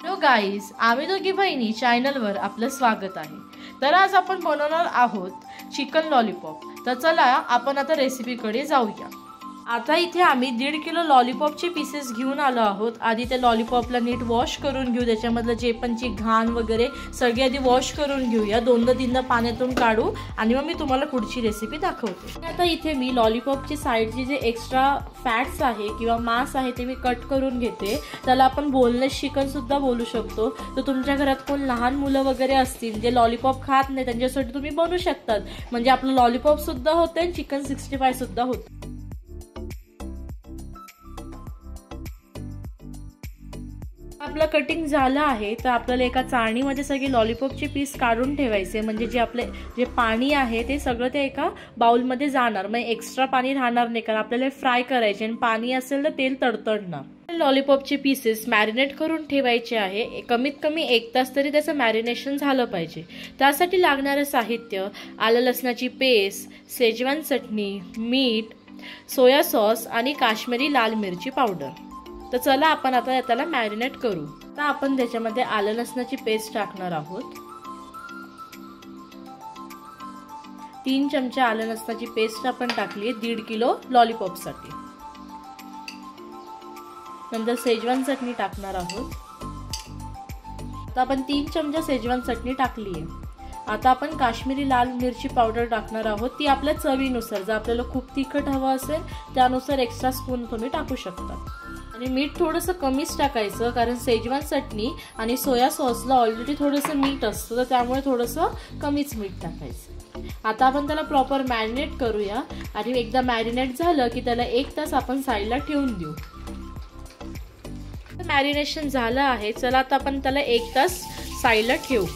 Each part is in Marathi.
हॅलो गाईज, आम्ही दोघी बहिणी चॅनलवर आपलं स्वागत आहे। तर आज आपण बनवणार आहोत चिकन लॉलीपॉप। तर चला आपण आता रेसिपीकडे जाऊया। आता इथे आम्ही 1.5 किलो लॉलीपॉपचे पीसेस घेऊन आलो आहोत। आधी त्या लॉलीपॉपला नीट वॉश करून घेऊ, त्याच्यामधलं जे पण घाण वगैरे सगळे आधी वॉश करून घेऊया, 2-3 पाण्यातून काढू आणि मग मी तुम्हाला पुढची रेसिपी दाखवते। आता इथे मी लॉलीपॉपची साईडचे जे एक्स्ट्रा फॅट्स आहे किंवा मांस आहे ते मी कट करून घेते। त्याला आपण बोनलेस चिकन सुद्धा बोलू शकतो। तर तुमच्या घरात कोण लहान मुलं वगैरे असतील जे लॉलीपॉप खात नाही त्यांच्यासाठी तुम्ही बनवू शकतात, म्हणजे आपलं लॉलीपॉप सुद्धा होते आणि चिकन 65 सुद्धा होते। आपलं कटिंग झालं आहे तर आपल्याला एका चाळणीमध्ये सगळे लॉलीपॉपचे पीस काढून ठेवायचे, म्हणजे जे पाणी आहे ते सगळं ते एका बाउलमध्ये जाणार, मग एक्स्ट्रा पाणी राहणार नाही, कारण आपल्याला फ्राय करायचे आणि पाणी असेल तर तेल तडतडणार। लॉलीपॉपचे पीसेस मॅरिनेट करून ठेवायचे आहे, कमीत कमी 1 तास तरी त्याचं मॅरिनेशन झालं पाहिजे। त्यासाठी लागणारं साहित्य: आलं लसणाची पेस्ट, शेजवान चटणी, मीठ, सोया सॉस आणि काश्मीरी लाल मिरची पावडर। तर चला आपण आता त्याला मॅरिनेट करू। आता आपण त्याच्यामध्ये आलं लसणाची पेस्ट टाकणार आहोत। 3 चमचे आलं लसणाची पेस्ट आपण टाकली 1.5 किलो लॉलीपॉप साठी। नंतर शेजवान चटणी टाकणार आहोत। आता आपण 3 चमचे शेजवान चटणी टाकली आहे। आता आपण काश्मीरी लाल मिरची पावडर टाकणार आहोत, ती आपल्या चवीनुसार, जर आपल्याला खूप तिखट हवं असेल त्यानुसार एक्स्ट्रा स्पून तुम्ही टाकू शकता। आणि मीठ थोडंसं कमीच टाकायचं, कारण शेजवान चटणी आणि सोया सॉसला ऑलरेडी थोडंसं मीठ असतं, तर त्यामुळे थोडंसं कमीच मीठ टाकायचं। आता आपण त्याला प्रॉपर मॅरिनेट करूया आणि एकदा मॅरिनेट झालं की त्याला 1 तास आपण साईडला ठेवून देऊ। मॅरिनेशन झालं आहे, चला आता आपण त्याला 1 तास साईडला ठेवू।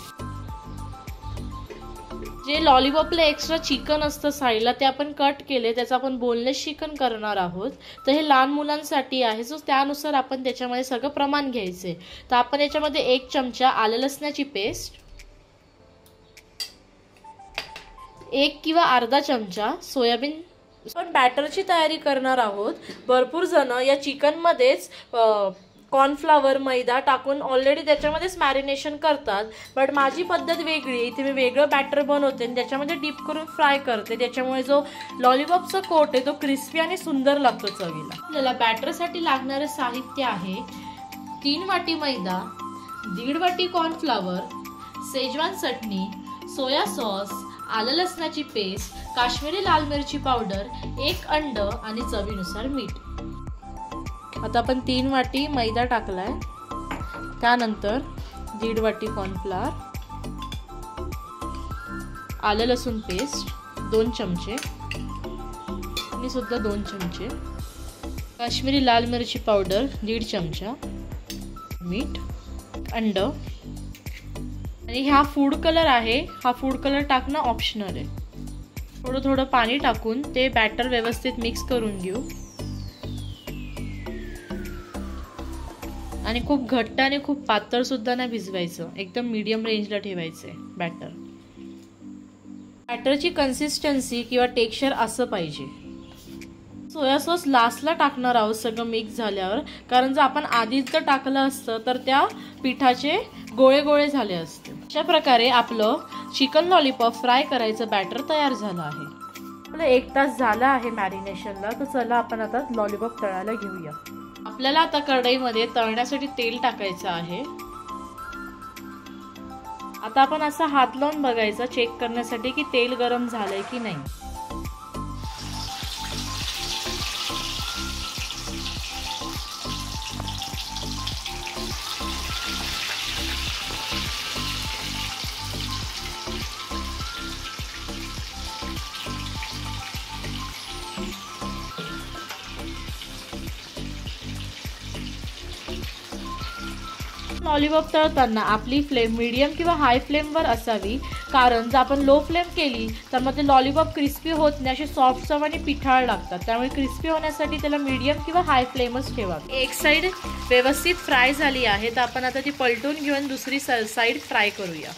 जे लॉलीपॉपला एक्स्ट्रा चिकन असतं साईडला ते आपण कट केले, त्याचं आपण बोनलेस चिकन करणार आहोत। तर हे लहान मुलांसाठी आहे, सो त्यानुसार आपण त्याच्यामध्ये सगळं प्रमाण घ्यायचे। तर आपण याच्यामध्ये 1 चमचा आलं लसणाची पेस्ट, 1 किंवा अर्धा चमचा सोयाबीन, पण बॅटरची तयारी करणार आहोत। भरपूर जण या चिकन मध्येच कॉर्नफ्लॉवर, मैदा टाकून ऑलरेडी त्याच्यामध्येच मॅरिनेशन करतात, बट माझी पद्धत वेगळी आहे। इथे मी वेगळं बॅटर बनवते आणि त्याच्यामध्ये डीप करून फ्राय करते, त्याच्यामुळे जो लॉलीपॉपचा कोट आहे तो क्रिस्पी आणि सुंदर लागतो चवीला। आपल्याला बॅटरसाठी लागणारे साहित्य आहे: 3 वाटी मैदा, 1.5 वाटी कॉर्नफ्लॉवर, शेजवान चटणी, सोया सॉस, आलं लसणाची पेस्ट, काश्मीरी लाल मिरची पावडर, 1 अंड आणि चवीनुसार मीठ। आता आपण 3 वाटी मैदा टाकलाय, त्यानंतर 1.5 वाटी कॉर्नफ्लॉवर, आलं लसूण पेस्ट 2 चमचे आणि सुद्धा 2 चमचे, काश्मीरी लाल मिरची पावडर 1.5 चमचा, मीठ, अंड आणि हा फूड कलर आहे। हा फूड कलर टाकणं ऑप्शनल आहे। थोडं पाणी टाकून ते बॅटर व्यवस्थित मिक्स करून घेऊ आणि खूप घट्ट आणि खूप पातळ सुद्धा नाही भिजवायचं, एकदम मीडियम रेंजला ठेवायचंय बॅटर। बॅटरची कन्सिस्टन्सी किंवा टेक्स्चर असं पाहिजे। सोया सॉस लास्टला टाकणार आहोत सगळं मिक्स झाल्यावर, कारण जर आपण आधीच जर टाकलं असतं तर त्या पिठाचे गोळे गोळे झाले असते। अशा प्रकारे आपलं चिकन लॉलीपॉप फ्राय करायचं बॅटर तयार झालं आहे। आपलं 1 तास झाला आहे मॅरिनेशनला, तर चला आपण आता लॉलीपॉप तळायला घेऊया। आपल्याला आता कढईमध्ये तळण्यासाठी तेल टाकायचं आहे। आता आपण असा हात लावून बघायचा चेक करण्यासाठी की तेल गरम झालंय की नाही। लॉलीपॉप तळताना आपली फ्लेम मीडियम किंवा हाय फ्लेमवर असावी, कारण जर आपण लो फ्लेम केली तर मग ते लॉलीपॉप क्रिस्पी होत नाही, असे सॉफ्ट सॉफ्ट आणि पिठाळ लागतात। त्यामुळे क्रिस्पी होण्यासाठी त्याला मीडियम किंवा हाय फ्लेमच ठेवावी। एक साईड व्यवस्थित फ्राय झाली आहे, तर आपण आता ती पलटून घेऊन दुसरी साईड फ्राय करूया।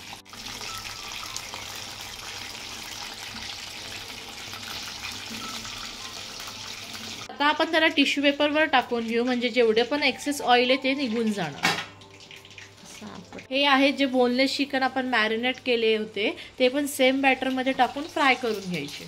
आता आपण त्याला टिश्यू पेपरवर टाकून घेऊ, म्हणजे जेवढे पण एक्सेस ऑइल आहे ते निघून जाणार। हे आहे जे बोनलेस चिकन आपण मॅरिनेट केले होते ते पण सेम बॅटर मध्ये टाकून फ्राय करून घ्यायचे.